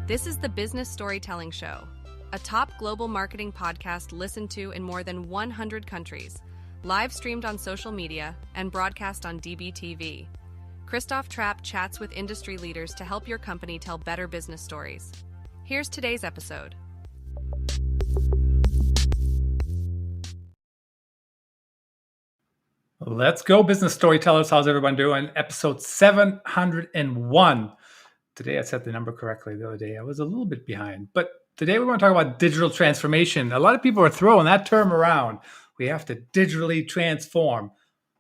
This is the Business Storytelling Show, a top global marketing podcast listened to in more than 100 countries, live streamed on social media, and broadcast on DBTV. Christoph Trapp chats with industry leaders to help your company tell better business stories. Here's today's episode. Let's go, business storytellers. How's everyone doing? Episode 701. Today I set the number correctly. The other day I was a little bit behind. But today we want to talk about digital transformation. A lot of people are throwing that term around. We have to digitally transform.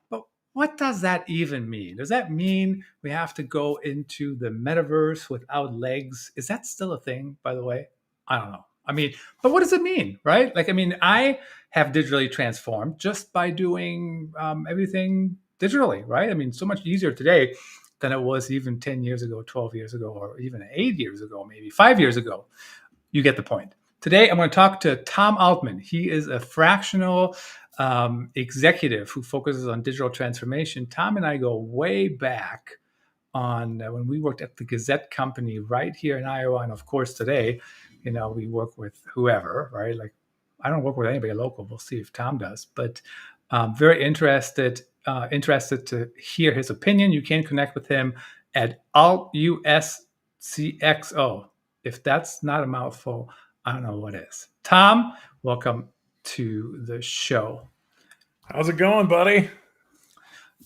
But what does that even mean? Does that mean we have to go into the metaverse without legs? Is that still a thing, by the way? I don't know. But what does it mean, right? I have digitally transformed just by doing everything digitally, right? So much easier today than it was even 10 years ago, 12 years ago, or even 8 years ago, maybe 5 years ago. You get the point. Today, I'm going to talk to Tom Altman. He is a fractional executive who focuses on digital transformation. Tom and I go way back on when we worked at the Gazette Company right here in Iowa. And of course, today, we work with whoever, right? Like, I don't work with anybody local. We'll see if Tom does, but very interested to hear his opinion. You can connect with him at AltUSCXO. If that's not a mouthful, I don't know what is. Tom, welcome to the show. How's it going, buddy?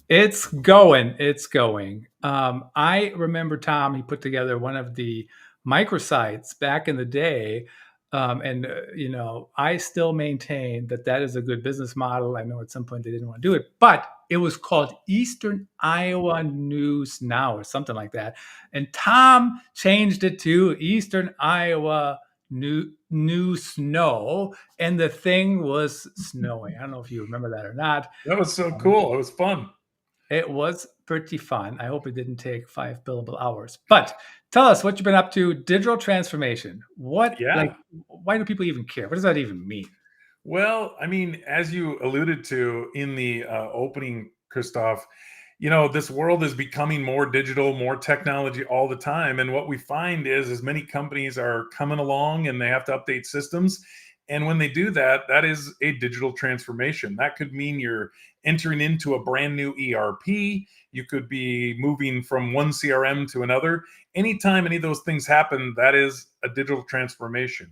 It's going. I remember Tom, he put together one of the microsites back in the day. I still maintain that is a good business model. I know at some point they didn't want to do it, but it was called Eastern Iowa News Now or something like that. And Tom changed it to Eastern Iowa New Snow, and the thing was snowing. I don't know if you remember that or not. That was so cool. It was fun. It was pretty fun. I hope it didn't take 5 billable hours. But tell us what you've been up to. Digital transformation. Why do people even care? What does that even mean? Well, as you alluded to in the opening, Christoph, this world is becoming more digital, more technology all the time. And what we find is as many companies are coming along and they have to update systems. And when they do that, that is a digital transformation. That could mean you're entering into a brand new ERP. You could be moving from one CRM to another. Anytime any of those things happen, that is a digital transformation.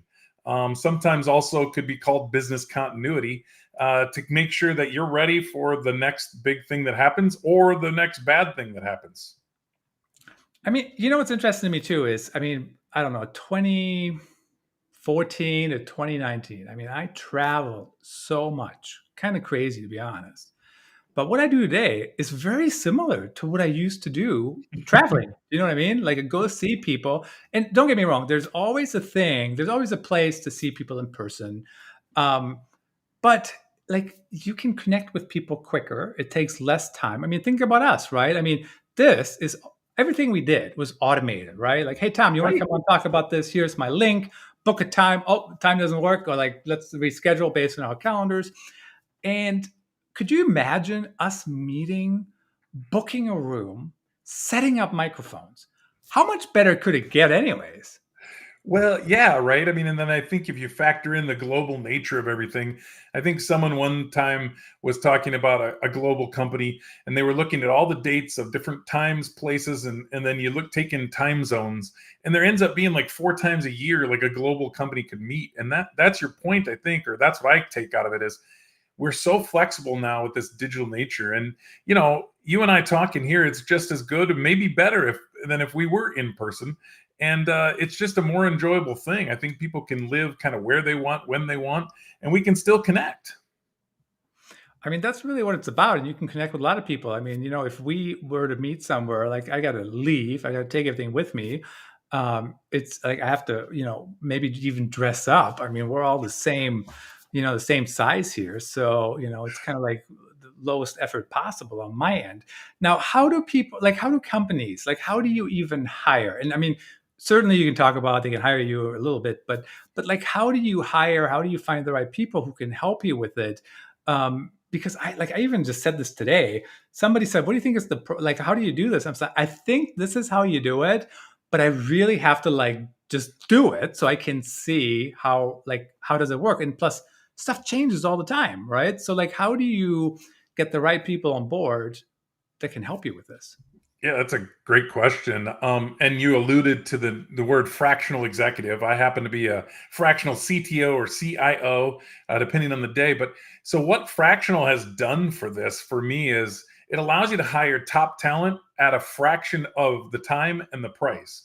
Sometimes also could be called business continuity to make sure that you're ready for the next big thing that happens or the next bad thing that happens. What's interesting to me too is, I don't know, 2014 to 2019. I traveled so much, kind of crazy to be honest. But what I do today is very similar to what I used to do traveling. You know what I mean? Like, I go see people. And don't get me wrong, there's always a place to see people in person. But like, you can connect with people quicker. It takes less time. Think about us, right? This is everything we did was automated, right? Like, hey, Tom, you want to come on talk about this? Here's my link. Book a time. Oh, time doesn't work. Or like, let's reschedule based on our calendars. And could you imagine us meeting, booking a room, setting up microphones? How much better could it get anyways? Well, yeah, right. And then I think if you factor in the global nature of everything, I think someone one time was talking about a global company and they were looking at all the dates of different times, places, and then you take in time zones, and there ends up being like 4 times a year, like a global company could meet. And that's your point, I think, or that's what I take out of it is, we're so flexible now with this digital nature. And, you and I talking here, it's just as good, maybe better than if we were in person. And it's just a more enjoyable thing. I think people can live kind of where they want, when they want, and we can still connect. That's really what it's about. And you can connect with a lot of people. If we were to meet somewhere, like, I got to leave, I got to take everything with me. It's like, I have to, maybe even dress up. We're all the same size here. So, it's kind of like the lowest effort possible on my end. Now, how do companies, how do you even hire? And certainly you can talk about, they can hire you a little bit, but like, how do you hire? How do you find the right people who can help you with it? Because I even just said this today. Somebody said, what do you think is how do you do this? I think this is how you do it, but I really have to just do it so I can see how does it work? And plus stuff changes all the time, right? So like, how do you get the right people on board that can help you with this? Yeah, that's a great question. And you alluded to the word fractional executive. I happen to be a fractional CTO or CIO, depending on the day. But so what fractional has done for me is it allows you to hire top talent at a fraction of the time and the price.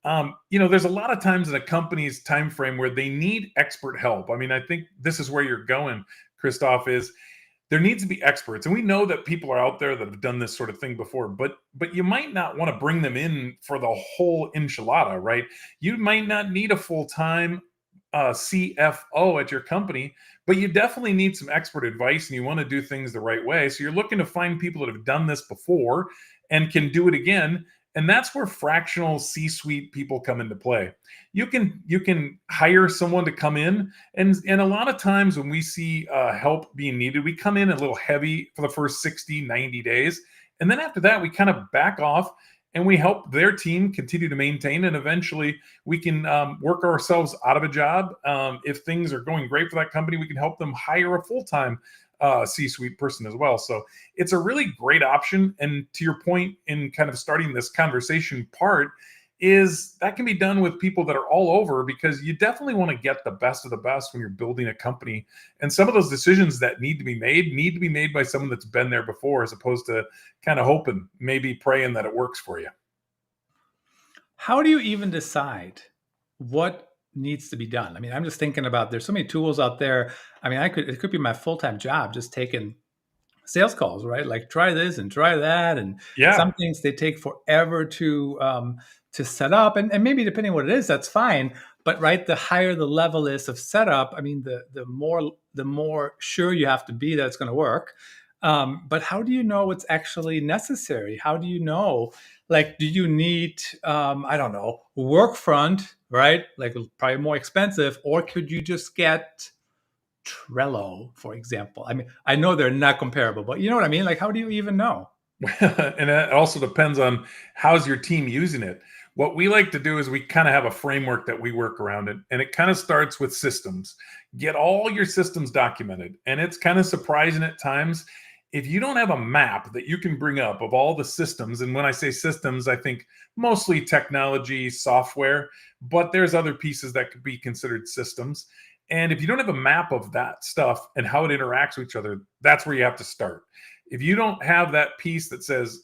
There's a lot of times in a company's time frame where they need expert help. I mean, I think this is where you're going, Christoph, is there needs to be experts, and we know that people are out there that have done this sort of thing before, but you might not want to bring them in for the whole enchilada, right? You might not need a full-time CFO at your company, but you definitely need some expert advice, and you want to do things the right way. So you're looking to find people that have done this before and can do it again. And that's where fractional C-suite people come into play. You can hire someone to come in, and a lot of times when we see help being needed, we come in a little heavy for the first 60, 90 days. And then after that, we kind of back off and we help their team continue to maintain. And eventually we can work ourselves out of a job. If things are going great for that company, we can help them hire a full-time C-suite person as well. So it's a really great option. And to your point in kind of starting this conversation part, is that can be done with people that are all over, because you definitely want to get the best of the best when you're building a company. And some of those decisions that need to be made by someone that's been there before, as opposed to kind of hoping, maybe praying that it works for you. How do you even decide what needs to be done? I mean, I'm just thinking about, there's so many tools out there. I mean, it could be my full-time job, just taking sales calls, right? Like try this and try that. And some things they take forever to set up. And maybe depending on what it is, that's fine. But right, the higher the level is of setup, I mean, the more sure you have to be that it's going to work. But how do you know what's actually necessary? How do you know, like, do you need, I don't know, Workfront, right? Like probably more expensive, or could you just get Trello, for example? I mean, I know they're not comparable, but you know what I mean? Like, how do you even know? And that also depends on how's your team using it. What we like to do is we kind of have a framework that we work around it. And it kind of starts with systems. Get all your systems documented. And it's kind of surprising at times if you don't have a map that you can bring up of all the systems. And when I say systems, I think mostly technology, software, but there's other pieces that could be considered systems. And if you don't have a map of that stuff and how it interacts with each other, that's where you have to start. If you don't have that piece that says,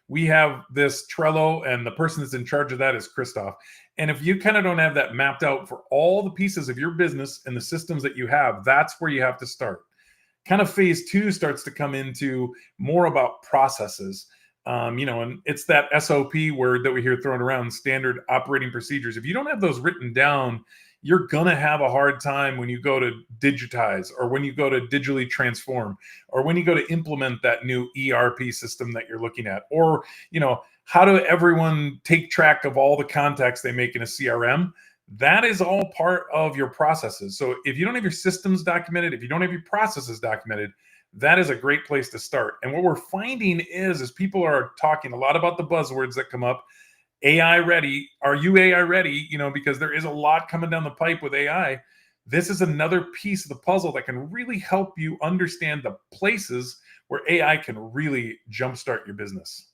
we have this Trello and the person that's in charge of that is Christoph. And if you kind of don't have that mapped out for all the pieces of your business and the systems that you have, that's where you have to start. Kind of phase 2 starts to come into more about processes. And it's that SOP word that we hear thrown around, standard operating procedures. If you don't have those written down, you're going to have a hard time when you go to digitize, or when you go to digitally transform, or when you go to implement that new ERP system that you're looking at, or, how do everyone take track of all the contacts they make in a CRM? That is all part of your processes. So if you don't have your systems documented, if you don't have your processes documented, that is a great place to start. And what we're finding is people are talking a lot about the buzzwords that come up. AI ready. Are you AI ready? Because there is a lot coming down the pipe with AI. This is another piece of the puzzle that can really help you understand the places where AI can really jumpstart your business.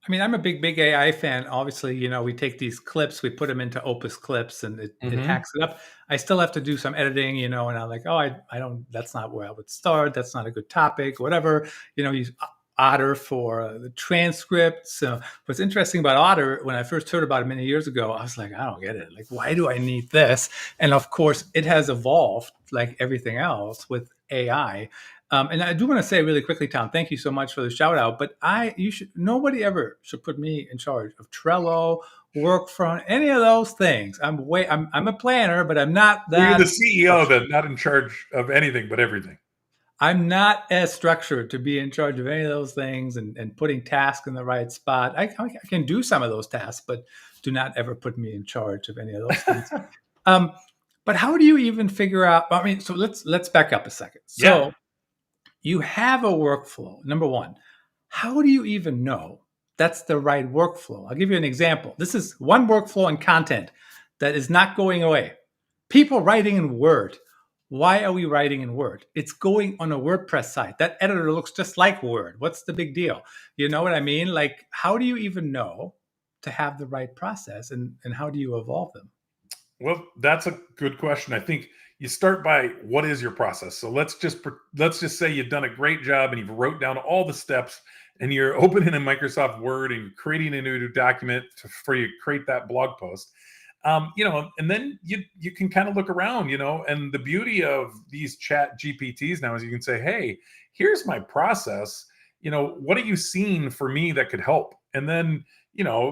I mean, I'm a big AI fan. Obviously, we take these clips, we put them into Opus Clips, and it hacks it up. I still have to do some editing, and I'm like, oh, I don't, that's not where I would start. That's not a good topic, whatever. Use Otter for the transcripts. So what's interesting about Otter, when I first heard about it many years ago, I was like, I don't get it. Like, why do I need this? And of course, it has evolved like everything else with AI. And I do want to say really quickly, Tom, thank you so much for the shout out. But nobody ever should put me in charge of Trello, Workfront, any of those things. I'm a planner, but I'm not that. You're the CEO, then, not in charge of anything but everything. I'm not as structured to be in charge of any of those things and putting tasks in the right spot. I can do some of those tasks, but do not ever put me in charge of any of those things. But how do you even figure out? I mean, so let's back up a second. So you have a workflow. Number one, how do you even know that's the right workflow. I'll give you an example. This is one workflow in content that is not going away. People writing in Word. Why are we writing in Word? It's going on a WordPress site. That editor looks just like Word. What's the big deal? You know what I mean? Like, how do you even know to have the right process, and how do you evolve them? Well, that's a good question. I think you start by what is your process. So let's just say you've done a great job and you've wrote down all the steps and you're opening in Microsoft Word and you're creating a new document for you to create that blog post. And then you can kind of look around, and the beauty of these chat GPTs now is you can say, hey, here's my process. What are you seeing for me that could help? And then,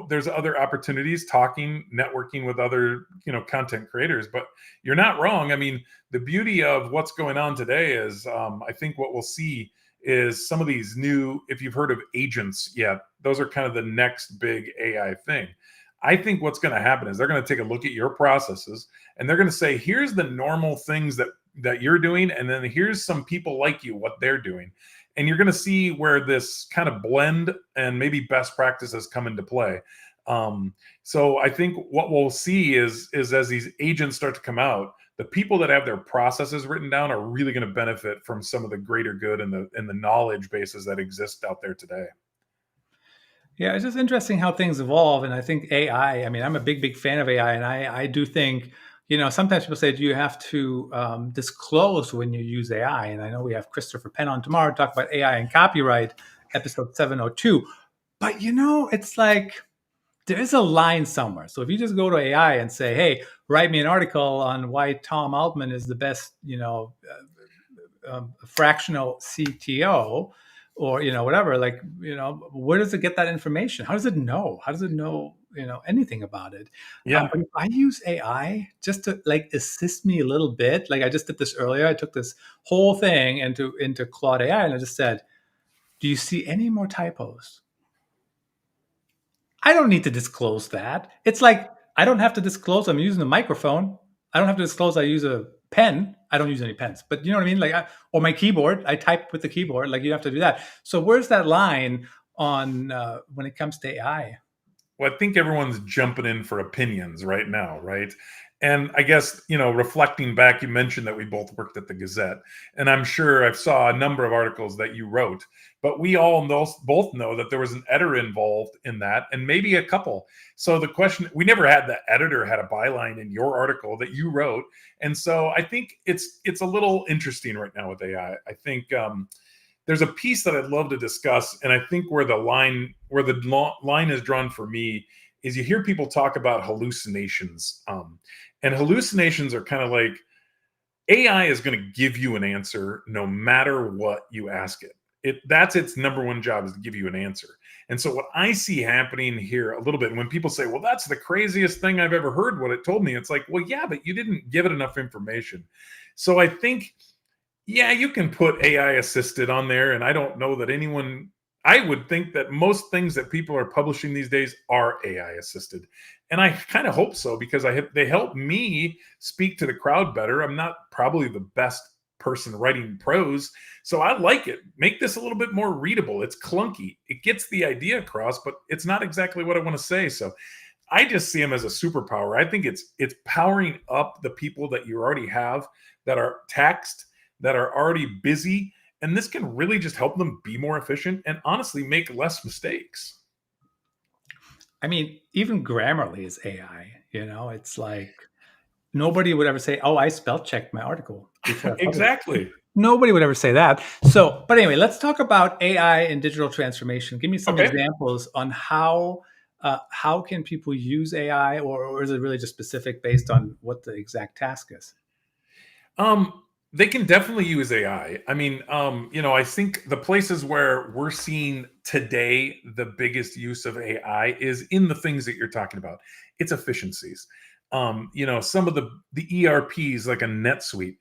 there's other opportunities, networking with other, content creators, but you're not wrong. I mean, the beauty of what's going on today is I think what we'll see is some of these new, if you've heard of agents yet, those are kind of the next big AI thing. I think what's going to happen is they're going to take a look at your processes and they're going to say, here's the normal things that you're doing. And then here's some people like you, what they're doing. And you're going to see where this kind of blend and maybe best practices come into play. So I think what we'll see is as these agents start to come out, the people that have their processes written down are really going to benefit from some of the greater good and the knowledge bases that exist out there today. Yeah, it's just interesting how things evolve. And I think AI, I mean, I'm a big fan of AI. And I do think, sometimes people say, do you have to disclose when you use AI? And I know we have Christopher Penn on tomorrow to talk about AI and copyright, episode 702. But, it's like there is a line somewhere. So if you just go to AI and say, hey, write me an article on why Tom Altman is the best, fractional CTO, or whatever, like, where does it get that information? How does it know anything about it? Yeah. But if I use AI just to like assist me a little bit, like I just did this earlier, I took this whole thing into Claude AI and I just said, do you see any more typos? I don't need to disclose that. It's like I don't have to disclose I'm using a microphone. I don't have to disclose I use a pen. I don't use any pens, but you know what I mean? Like, or my keyboard, I type with the keyboard. Like, you have to do that. So where's that line on when it comes to AI? Well, I think everyone's jumping in for opinions right now, right? And I guess, reflecting back, you mentioned that we both worked at the Gazette, and I'm sure I saw a number of articles that you wrote, but we all both know that there was an editor involved in that, and maybe a couple. So the question, we never had the editor had a byline in your article that you wrote. And so I think it's a little interesting right now with AI. I think there's a piece that I'd love to discuss, and I think where the line is drawn for me is you hear people talk about hallucinations, and hallucinations are kind of like AI is going to give you an answer no matter what you ask it. That's its number one job, is to give you an answer. And so what I see happening here a little bit, when people say, well, that's the craziest thing I've ever heard, what it told me, it's like, well, yeah, but you didn't give it enough information. So I think, yeah, you can put AI assisted on there. And I don't know that I would think that most things that people are publishing these days are AI assisted. And I kind of hope so, because they help me speak to the crowd better. I'm not probably the best person writing prose, so I like it. Make this a little bit more readable. It's clunky. It gets the idea across, but it's not exactly what I want to say. So I just see them as a superpower. I think it's powering up the people that you already have that are taxed, that are already busy. And this can really just help them be more efficient and honestly make less mistakes. I mean, even Grammarly is AI. It's like nobody would ever say, oh, I spell checked my article before I published it. Exactly. Nobody would ever say that. So, but anyway, let's talk about AI and digital transformation. Give me some examples on how can people use AI, or is it really just specific based on what the exact task is? They can definitely use AI. I mean, I think the places where we're seeing today the biggest use of AI is in the things that you're talking about. It's efficiencies. Some of the ERPs like a NetSuite,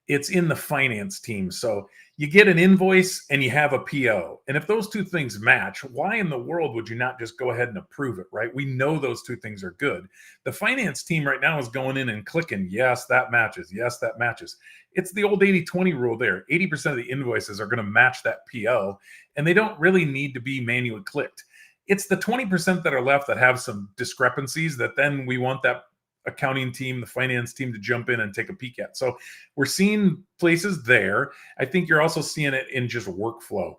it's in the finance team. So you get an invoice and you have a PO. And if those two things match, why in the world would you not just go ahead and approve it, right? We know those two things are good. The finance team right now is going in and clicking, yes, that matches. Yes, that matches. It's the old 80-20 rule there. 80% of the invoices are going to match that PO, and they don't really need to be manually clicked. It's the 20% that are left that have some discrepancies that then we want that accounting team, the finance team to jump in and take a peek at. So we're seeing places there. I think you're also seeing it in just workflow.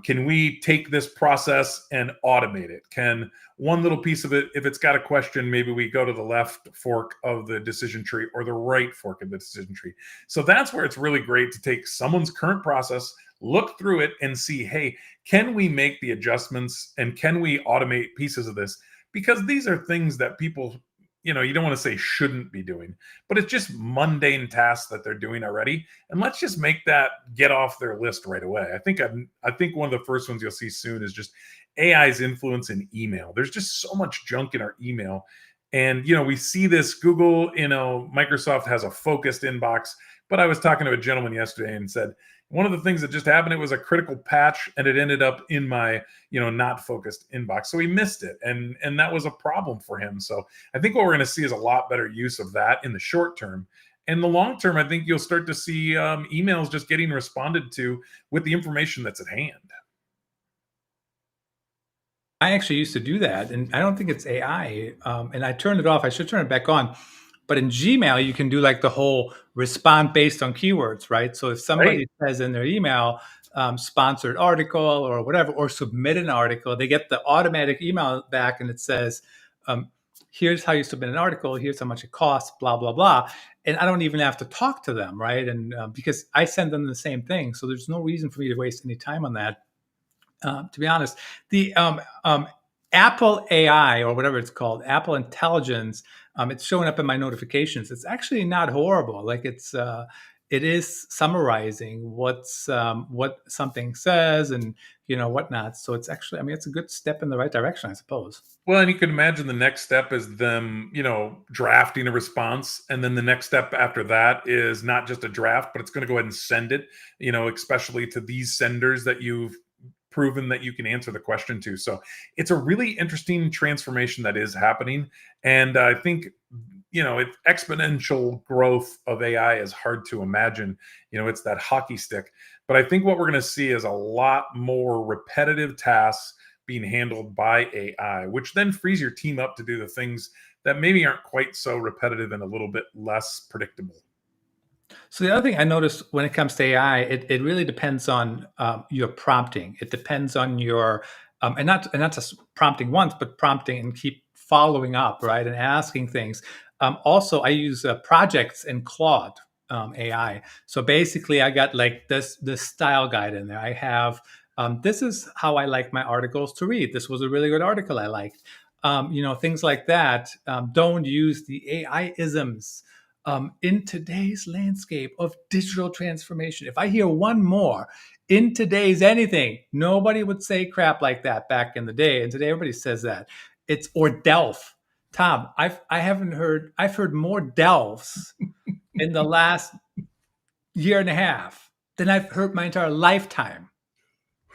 Can we take this process and automate it? Can one little piece of it, if it's got a question, maybe we go to the left fork of the decision tree or the right fork of the decision tree. So that's where it's really great to take someone's current process, look through it and see, hey, can we make the adjustments and can we automate pieces of this? Because these are things that people, you don't want to say shouldn't be doing, but it's just mundane tasks that they're doing already. And let's just make that get off their list right away. I think one of the first ones you'll see soon is just AI's influence in email. There's just so much junk in our email. And, we see this Google, Microsoft has a focused inbox, but I was talking to a gentleman yesterday and said, one of the things that just happened, it was a critical patch and it ended up in my, not focused inbox. So he missed it. And that was a problem for him. So I think what we're going to see is a lot better use of that in the short term. In the long term, I think you'll start to see emails just getting responded to with the information that's at hand. I actually used to do that, and I don't think it's AI. And I turned it off. I should turn it back on. But in Gmail, you can do like the whole respond based on keywords, right? So if somebody says in their email, sponsored article or whatever, or submit an article, they get the automatic email back and it says, here's how you submit an article, here's how much it costs, blah, blah, blah. And I don't even have to talk to them, right? And because I send them the same thing. So there's no reason for me to waste any time on that. To be honest, the Apple AI or whatever it's called, Apple Intelligence, it's showing up in my notifications. It's actually not horrible. Like it is summarizing what something says and whatnot. So it's actually, it's a good step in the right direction, I suppose. Well, and you can imagine the next step is them, drafting a response, and then the next step after that is not just a draft, but it's going to go ahead and send it, especially to these senders that you've proven that you can answer the question to. So it's a really interesting transformation that is happening. And I think, it's exponential growth of AI is hard to imagine. It's that hockey stick. But I think what we're going to see is a lot more repetitive tasks being handled by AI, which then frees your team up to do the things that maybe aren't quite so repetitive and a little bit less predictable. So the other thing I noticed when it comes to AI, it really depends on your prompting. It depends on your and not just prompting once, but prompting and keep following up, right, and asking things. Also, I use projects in Claude AI. So basically, I got like this style guide in there. I have this is how I like my articles to read. This was a really good article I liked. Things like that. Don't use the AI isms. In today's landscape of digital transformation. If I hear one more in today's anything, nobody would say crap like that back in the day. And today everybody says that. It's or Delph. Tom, I've heard more Delphs in the last year and a half than I've heard my entire lifetime.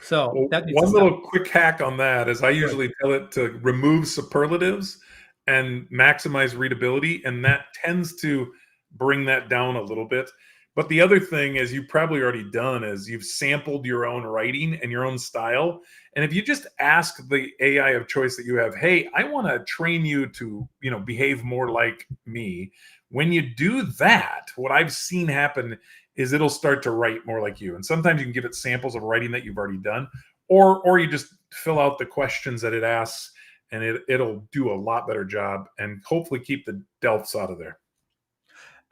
So that one little quick hack on that is I usually tell it to remove superlatives and maximize readability, and that tends to bring that down a little bit. But the other thing is you've probably already done is you've sampled your own writing and your own style. And if you just ask the AI of choice that you have, hey, I want to train you to, behave more like me. When you do that, what I've seen happen is it'll start to write more like you. And sometimes you can give it samples of writing that you've already done, or you just fill out the questions that it asks, and it'll do a lot better job and hopefully keep the Delphs out of there.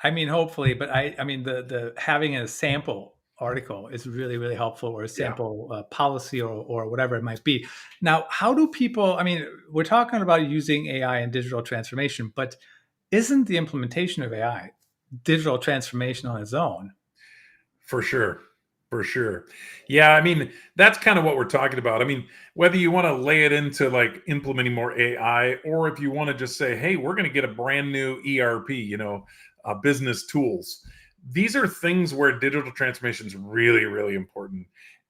Hopefully, but the having a sample article is really, really helpful, or a sample policy or whatever it might be. Now, how do people, we're talking about using AI in digital transformation, but isn't the implementation of AI digital transformation on its own? For sure. Yeah, that's kind of what we're talking about. Whether you want to lay it into like implementing more AI, or if you want to just say, hey, we're going to get a brand new ERP, business tools. These are things where digital transformation is really, really important.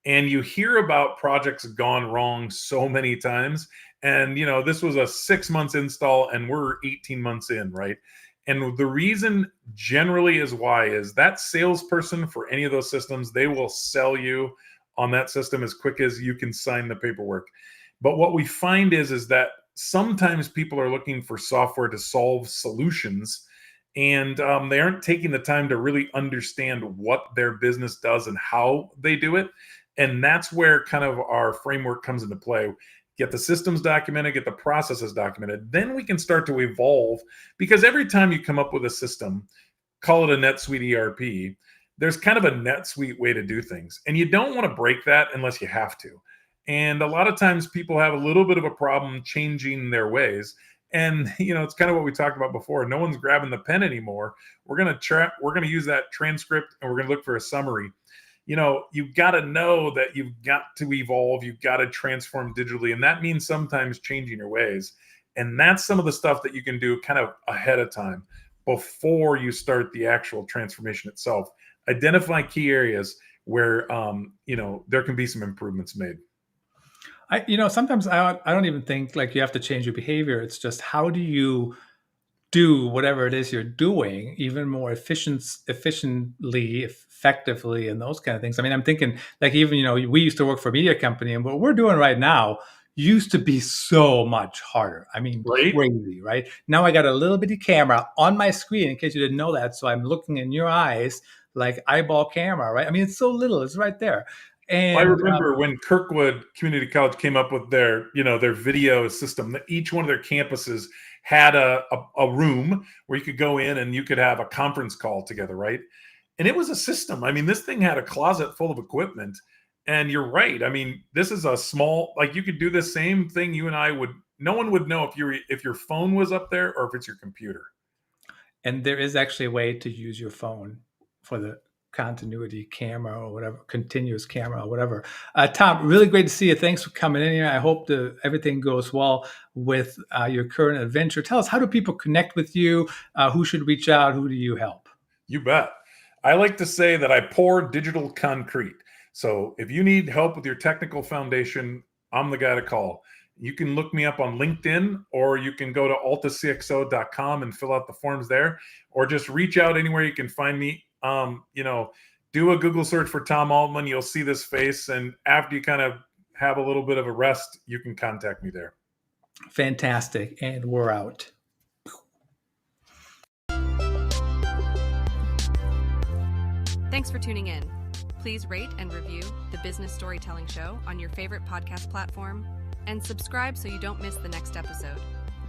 And you hear about projects gone wrong so many times. And, this was a 6 months install and we're 18 months in, right? And the reason generally is that salesperson for any of those systems, they will sell you on that system as quick as you can sign the paperwork. But what we find is that sometimes people are looking for software to solve solutions, and they aren't taking the time to really understand what their business does and how they do it. And that's where kind of our framework comes into play. Get the systems documented, get the processes documented. Then we can start to evolve, because every time you come up with a system, call it a NetSuite ERP, there's kind of a NetSuite way to do things. And you don't want to break that unless you have to. And a lot of times people have a little bit of a problem changing their ways. And it's kind of what we talked about before. No one's grabbing the pen anymore. We're going to use that transcript, and we're going to look for a summary. You've got to know that you've got to evolve. You've got to transform digitally. And that means sometimes changing your ways. And that's some of the stuff that you can do kind of ahead of time before you start the actual transformation itself. Identify key areas where, there can be some improvements made. Sometimes I don't even think like you have to change your behavior. It's just, how do you do whatever it is you're doing even more efficiently, effectively, and those kind of things. I mean, I'm thinking like, even, we used to work for a media company, and what we're doing right now used to be so much harder. I mean, Right? Crazy, right? Now I got a little bitty camera on my screen, in case you didn't know that. So I'm looking in your eyes like eyeball camera, right? I mean, it's so little, it's right there. And I remember when Kirkwood Community College came up with their video system, that each one of their campuses had a room where you could go in and you could have a conference call together, right? And it was a system. I mean, this thing had a closet full of equipment. And you're right. I mean, this is a small, like, you could do the same thing you and I would. No one would know if your phone was up there or if it's your computer. And there is actually a way to use your phone for the continuity camera or whatever, continuous camera or whatever. Tom, really great to see you. Thanks for coming in here. I hope everything goes well with your current adventure. Tell us, how do people connect with you? Who should reach out? Who do you help? You bet. I like to say that I pour digital concrete. So if you need help with your technical foundation, I'm the guy to call. You can look me up on LinkedIn, or you can go to altacxo.com and fill out the forms there, or just reach out anywhere you can find me. Do a Google search for Tom Altman. You'll see this face. And after you kind of have a little bit of a rest, you can contact me there. Fantastic. And we're out. Thanks for tuning in. Please rate and review the Business Storytelling Show on your favorite podcast platform, and subscribe so you don't miss the next episode.